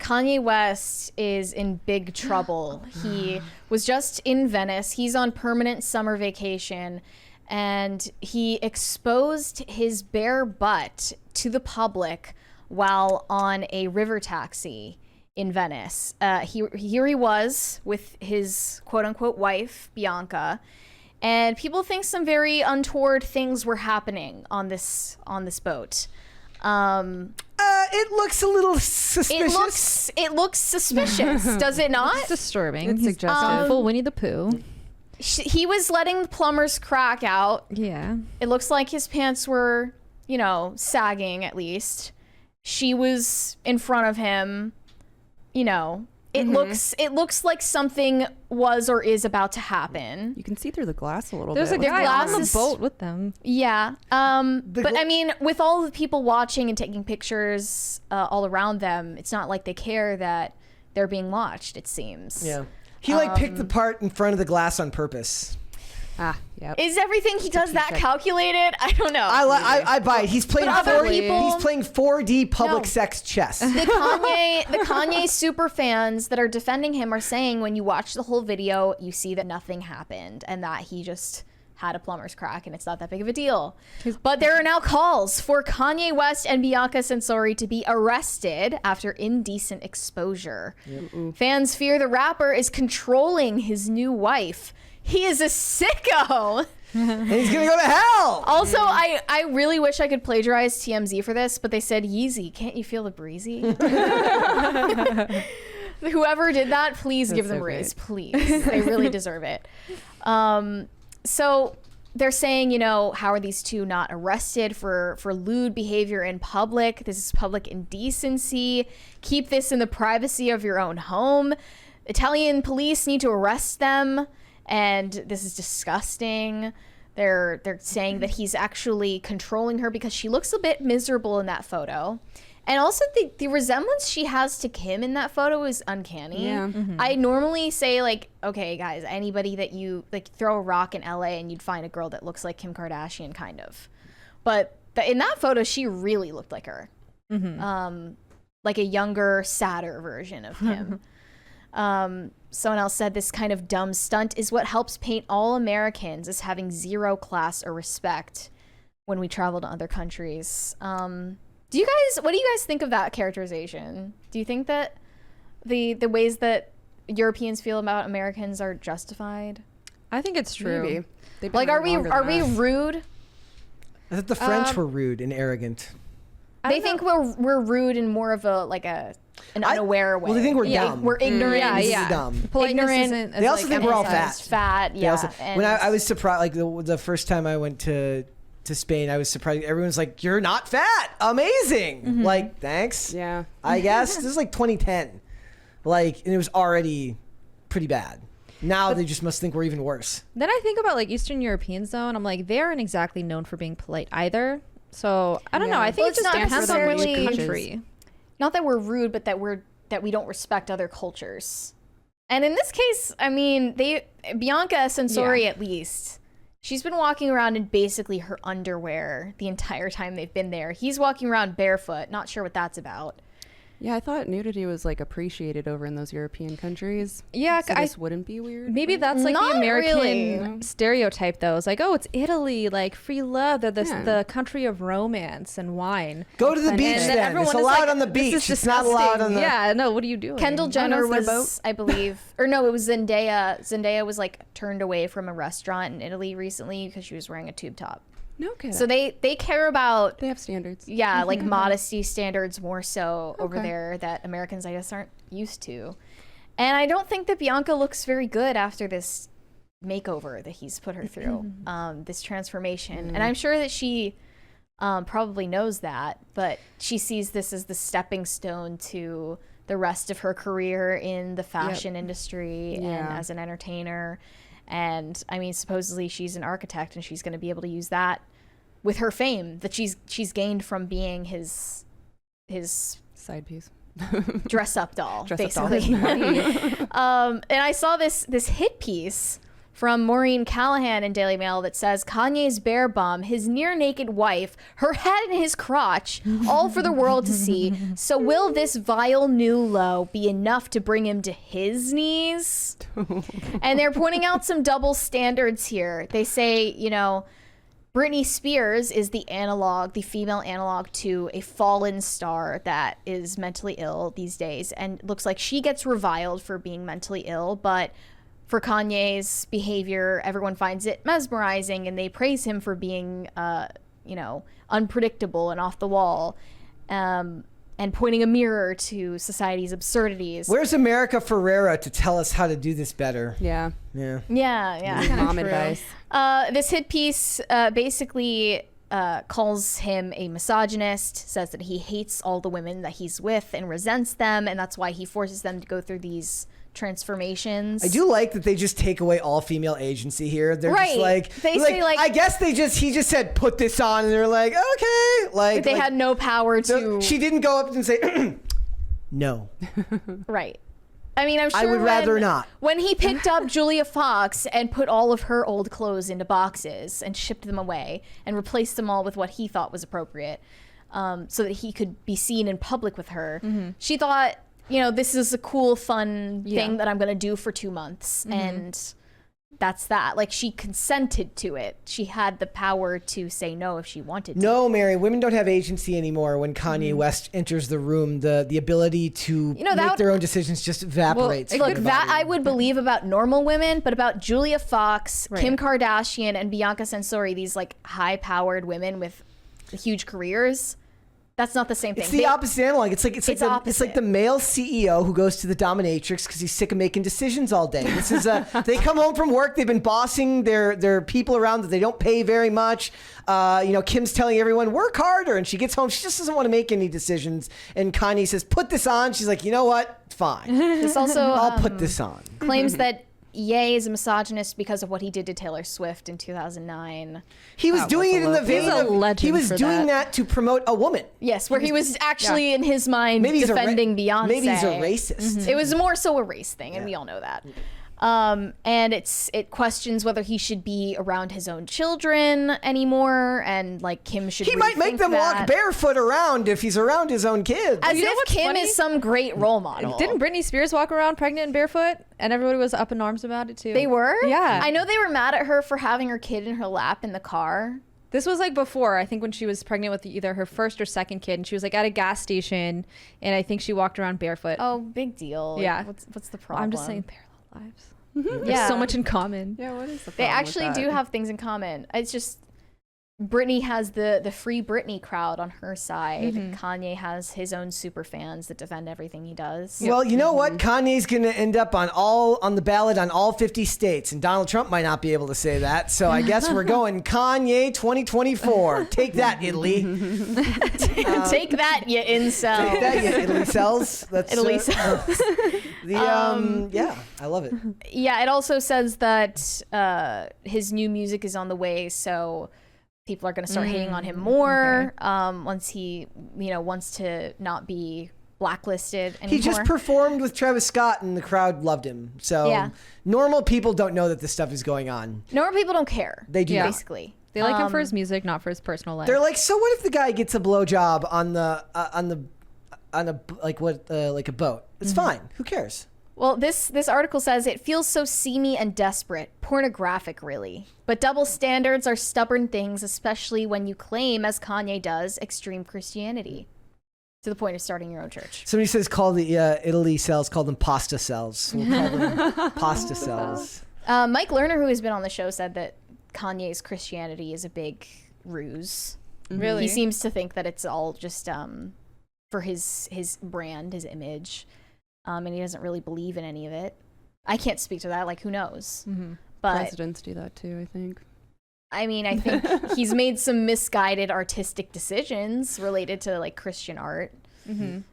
Kanye West is in big trouble. He was just in Venice. He's on permanent summer vacation, and he exposed his bare butt to the public while on a river taxi in Venice. Here he was with his quote-unquote wife, Bianca, and people think some very untoward things were happening on this boat. It looks a little suspicious. It looks suspicious, does it not? It's disturbing. It's suggestive. Full Winnie the Pooh. He was letting the plumber's crack out. Yeah. It looks like his pants were, sagging at least. She was in front of him. It looks like something was or is about to happen. You can see through the glass a little There's bit. a guy on the boat with them. Yeah. But I mean, with all the people watching and taking pictures all around them, it's not like they care that they're being watched, it seems. Yeah. He picked the part in front of the glass on purpose. Yep. Is everything he does that calculated? I don't know. I buy it. He's playing But other 4D. people- He's playing 4D public No. sex chess. The Kanye super fans that are defending him are saying when you watch the whole video, you see that nothing happened and that he just had a plumber's crack and it's not that big of a deal. But there are now calls for Kanye West and Bianca Censori to be arrested after indecent exposure. Fans fear the rapper is controlling his new wife. He is a sicko. And he's gonna go to hell. Also, I really wish I could plagiarize TMZ for this, but they said Yeezy. Can't you feel the breezy? Whoever did that, please give them a raise, please. They really deserve it. So they're saying, how are these two not arrested for lewd behavior in public? This is public indecency. Keep this in the privacy of your own home. Italian police need to arrest them. And this is disgusting. They're saying that he's actually controlling her because she looks a bit miserable in that photo. And also the resemblance she has to Kim in that photo is uncanny. Yeah. I normally say okay guys, anybody that you throw a rock in LA and you'd find a girl that looks like Kim Kardashian kind of. But in that photo she really looked like her. Like a younger, sadder version of Kim. Someone else said this kind of dumb stunt is what helps paint all Americans as having zero class or respect when we travel to other countries. What do you guys think of that characterization? Do you think that the ways that Europeans feel about Americans are justified? I think it's true. Maybe. Are we rude? I thought the French were rude and arrogant. They think we're rude in more of an unaware way. Well, they think we're dumb. We're ignorant. This is dumb. Politeness Ignorant. isn't as, They also think we're all emphasized. Fat, yeah. When I was surprised, the first time I went to Spain, I was surprised. Everyone's like, "You're not fat, amazing!" Like, thanks. Yeah. I guess this is like 2010, and it was already pretty bad. Now they just must think we're even worse. Then I think about Eastern Europeans though, and I'm like, they aren't exactly known for being polite either. So I don't know. I think Well, it just it's not depends on which necessarily- country. Not that we're rude, but that we don't respect other cultures. And in this case, I mean, Bianca Censori at least, she's been walking around in basically her underwear the entire time they've been there. He's walking around barefoot. Not sure what that's about. Yeah, I thought nudity was appreciated over in those European countries. Yeah, so this wouldn't be weird. Maybe right? that's the Not American really. stereotype though. It's it's Italy, free love. They're the country of romance and wine. Go to the beach And then. everyone It's is allowed like, on the "This beach. is It's not allowed on the. Yeah, no, what are you doing? Kendall Oh, Jenner no, it's their was, I believe, or no, it was Zendaya. Zendaya was turned away from a restaurant in Italy recently because she was wearing a tube top. No kidding. So they care about they have standards. Yeah, modesty standards more so over Okay. there that Americans, I guess, aren't used to. And I don't think that Bianca looks very good after this makeover that he's put her through, this transformation. And I'm sure that she probably knows that, but she sees this as the stepping stone to the rest of her career in the fashion industry and as an entertainer. And I mean, supposedly she's an architect and she's going to be able to use that with her fame that she's gained from being his Side piece. dress up doll, Dress-up doll. basically. And I saw this hit piece from Maureen Callahan in Daily Mail that says Kanye's bare bum, his near naked wife, her head and his crotch, all for the world to see. So will this vile new low be enough to bring him to his knees? And they're pointing out some double standards here. They say, you know, Britney Spears is the female analog to a fallen star that is mentally ill these days, and looks like she gets reviled for being mentally ill, but for Kanye's behavior, everyone finds it mesmerizing, and they praise him for being, you know, unpredictable and off the wall, and pointing a mirror to society's absurdities. Where's America Ferrera to tell us how to do this better? Yeah. Mom advice. This hit piece basically calls him a misogynist, says that he hates all the women that he's with and resents them, and that's why he forces them to go through these transformations. I do like that they just take away all female agency here. They're Right. just like, They say, like- I guess he just said put this on, and they're like, okay, like They had no power to. she didn't go up and say no. Right. I mean, I'm sure I would rather not. When he picked up Julia Fox and put all of her old clothes into boxes and shipped them away and replaced them all with what he thought was appropriate, so that he could be seen in public with her, she thought, you know, this is a cool, fun thing that I'm going to do for 2 months. And that's that. Like, she consented to it. She had the power to say no if she wanted to. No, Mary, women don't have agency anymore when Kanye West enters the room. The ability to make their own decisions just evaporates. Look, that I would believe about normal women, but about Julia Fox, Kim Kardashian, and Bianca Censori, these like high-powered women with huge careers, that's not the same thing. It's the opposite analog. It's like the male CEO who goes to the dominatrix because he's sick of making decisions all day. This is they come home from work. They've been bossing their people around that they don't pay very much. You know, Kim's telling everyone work harder, and she gets home. She just doesn't want to make any decisions. And Kanye says, "Put this on." She's like, "You know what? Fine." This also I'll put this on. Claims that Ye is a misogynist because of what he did to Taylor Swift in 2009. He was doing it in the vein of he was doing that to promote a woman. Yes, where he was actually in his mind defending Beyonce. Maybe he's a racist. It was more so a race thing, and we all know that. And it questions whether he should be around his own children anymore, and like Kim should. He might make them walk barefoot around if he's around his own kids. As if Kim is some great role model. Didn't Britney Spears walk around pregnant and barefoot? And everybody was up in arms about it too. They were? Yeah. I know they were mad at her for having her kid in her lap in the car. This was like before, I think, when she was pregnant with either her first or second kid, and she was like at a gas station, and I think she walked around barefoot. Oh, big deal. Yeah. Like, what's the problem? I'm just saying parallel lives. Yeah. There's so much in common. Yeah, what is the They problem actually with that? do have things in common. It's just Britney has the Free Britney crowd on her side. Kanye has his own super fans that defend everything he does. Well, you know what? Kanye's going to end up on the ballot on all 50 states, and Donald Trump might not be able to say that. So I guess we're going Kanye 2024. Take that, Italy. Take that, you incel. Take that, you Italy cells. That's Italy cells. Yeah, I love it. Yeah, it also says that his new music is on the way, so people are going to start hating on him more once he, wants to not be blacklisted anymore. He just performed with Travis Scott, and the crowd loved him. So normal people don't know that this stuff is going on. Normal people don't care. They do not. Basically. They like him for his music, not for his personal life. They're like, so what if the guy gets a blowjob on a boat? It's fine. Who cares? Well, this article says it feels so seamy and desperate, pornographic really. But double standards are stubborn things, especially when you claim, as Kanye does, extreme Christianity. To the point of starting your own church. Somebody says call the Italy cells, call them pasta cells. We'll call them pasta cells. Mike Lerner, who has been on the show, said that Kanye's Christianity is a big ruse. Really? He seems to think that it's all just for his brand, his image. And he doesn't really believe in any of it. I can't speak to that. Like, who knows? But Presidents do that too, I think. I mean, I think he's made some misguided artistic decisions related to like Christian art. To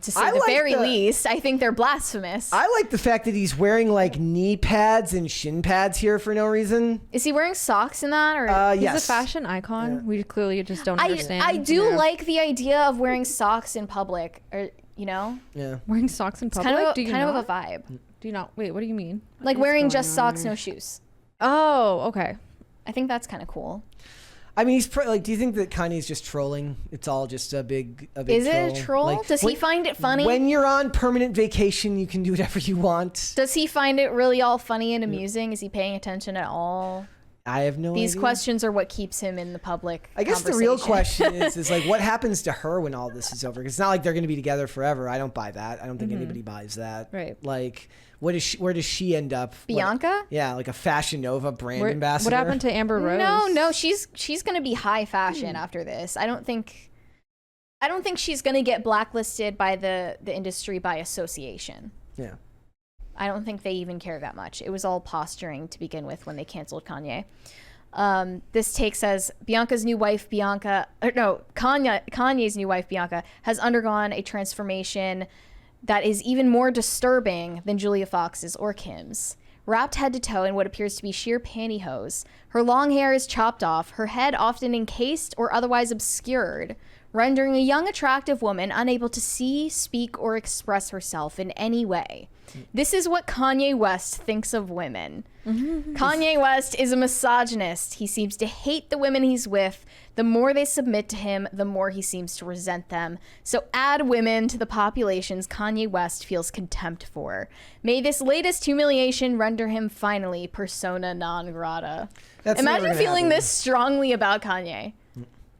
say the very least, I think they're blasphemous. I like the fact that he's wearing like knee pads and shin pads here for no reason. Is he wearing socks in that? Or yes. He's a fashion icon. Yeah. We clearly just don't understand. I do like the idea of wearing socks in public, or Yeah. Wearing socks in public? Kind of a vibe. Do you not? Wait, what do you mean? Like wearing just socks, no shoes. Oh, okay. I think that's kind of cool. I mean, he's like. Do you think that Kanye's just trolling? It's all just a big. Is it a troll? Like, Does he find it funny? When you're on permanent vacation, you can do whatever you want. Does he find it really all funny and amusing? Is he paying attention at all? I have no idea. These questions are what keeps him in the public I guess the real question is like, what happens to her when all this is over? Because it's not like they're going to be together forever. I don't buy that. I don't think anybody buys that. Right. Like, what is she? Where does she end up? Bianca? Yeah, like a Fashion Nova brand ambassador. What happened to Amber Rose? No, she's going to be high fashion after this. I don't think she's going to get blacklisted by the industry by association. Yeah. I don't think they even care that much. It was all posturing to begin with when they canceled Kanye. This take says Kanye's new wife Bianca has undergone a transformation that is even more disturbing than Julia Fox's or Kim's. Wrapped head to toe in what appears to be sheer pantyhose, her long hair is chopped off, her head often encased or otherwise obscured, rendering a young, attractive woman unable to see, speak, or express herself in any way. This is what Kanye West thinks of women. Kanye West is a misogynist. He seems to hate the women he's with. The more they submit to him, the more he seems to resent them. So add women to the populations Kanye West feels contempt for. May this latest humiliation render him finally persona non grata. Imagine feeling this strongly about Kanye.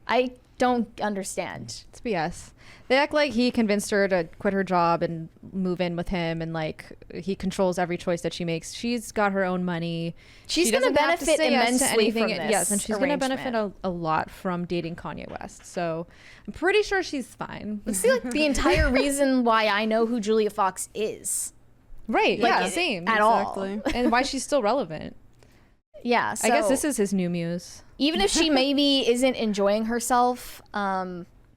I don't understand. It's BS. They act like he convinced her to quit her job and move in with him, and like he controls every choice that she makes. She's got her own money. She's going to benefit immensely from this. Yes, and she's going to benefit a lot from dating Kanye West. So I'm pretty sure she's fine. It's like the entire reason why I know who Julia Fox is. Right. Like, yeah. Same. At Exactly. all. And why she's still relevant. Yeah. So I guess this is his new muse. even if she maybe isn't enjoying herself,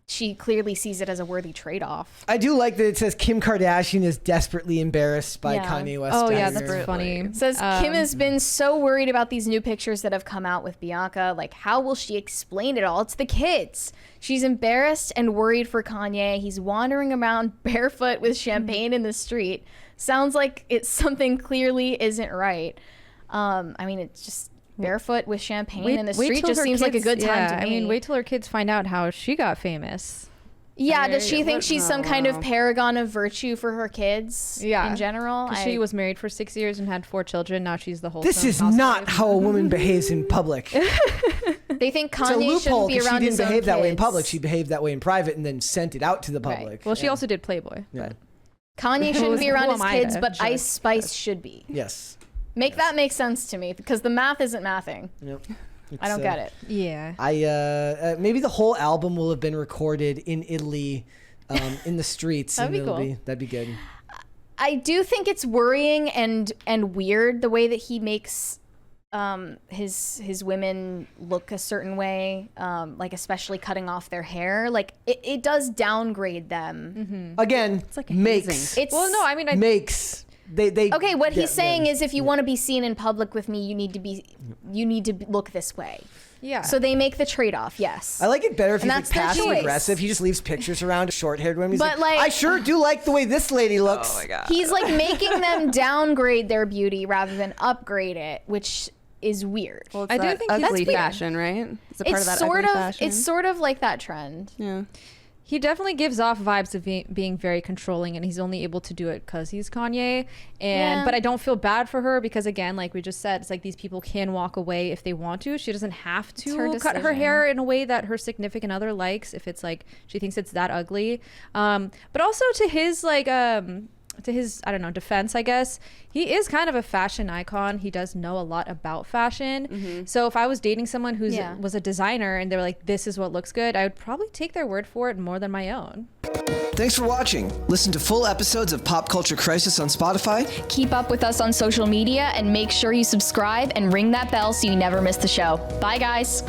she clearly sees it as a worthy trade-off. I do like that it says Kim Kardashian is desperately embarrassed by Yeah. Kanye West. Oh yeah, divorce. that's funny. It says Kim has been so worried about these new pictures that have come out with Bianca. Like, how will she explain it all? It's the kids. She's embarrassed and worried for Kanye. He's wandering around barefoot with champagne in the street. Sounds like it's something clearly isn't right. I mean, it's just barefoot with champagne in the street just seems like a good time to me. I mean, wait till her kids find out how she got famous. Yeah, does she think she's some kind of paragon of virtue for her kids in general? She was married for 6 years and had 4 children. Now she's the whole. This is not how a woman behaves in public. They think It's a Kanye loophole shouldn't be because she around didn't his own behave that way in kids. public. She behaved that way in private and then sent it out to the public. Well, she also did Playboy. Yeah. Kanye shouldn't be around his kids, but judge? Ice Spice should be. Yes. That makes sense to me because the math isn't mathing. Yep. I don't get it. Yeah. Maybe the whole album will have been recorded in Italy, in the streets. That'd be it'll cool. That'd be good. I do think it's worrying and weird the way that he makes his women look a certain way, like especially cutting off their hair. Like it does downgrade them. Again, It's like makes. It's Well, no, I mean, Makes. They okay. What he's saying yeah. is, if you want to be seen in public with me, you need to look this way. yeah. So they make the trade-off. Yes. I like it better if he's like that's their passive choice. aggressive. He just leaves pictures around short-haired women. He's But, like- I sure do like the way this lady looks. Oh my god. He's like making them downgrade their beauty rather than upgrade it, which is weird. Well, it's I do that think he's ugly weird. fashion, right? It's a part It's of that sort ugly of fashion. it's sort of like that trend. Yeah. He definitely gives off vibes of being very controlling, and he's only able to do it because he's Kanye. But I don't feel bad for her because, again, like we just said, it's like these people can walk away if they want to. She doesn't have It's her to cut her decision. hair in a way that her significant other likes if it's like she thinks it's that ugly. But also to his I don't know, defense, I guess, he is kind of a fashion icon. He does know a lot about fashion. So if I was dating someone who was a designer and they were like, this is what looks good, I would probably take their word for it more than my own. Thanks for watching. Listen to full episodes of Pop Culture Crisis on Spotify. Keep up with us on social media and make sure you subscribe and ring that bell so you never miss the show. Bye, guys.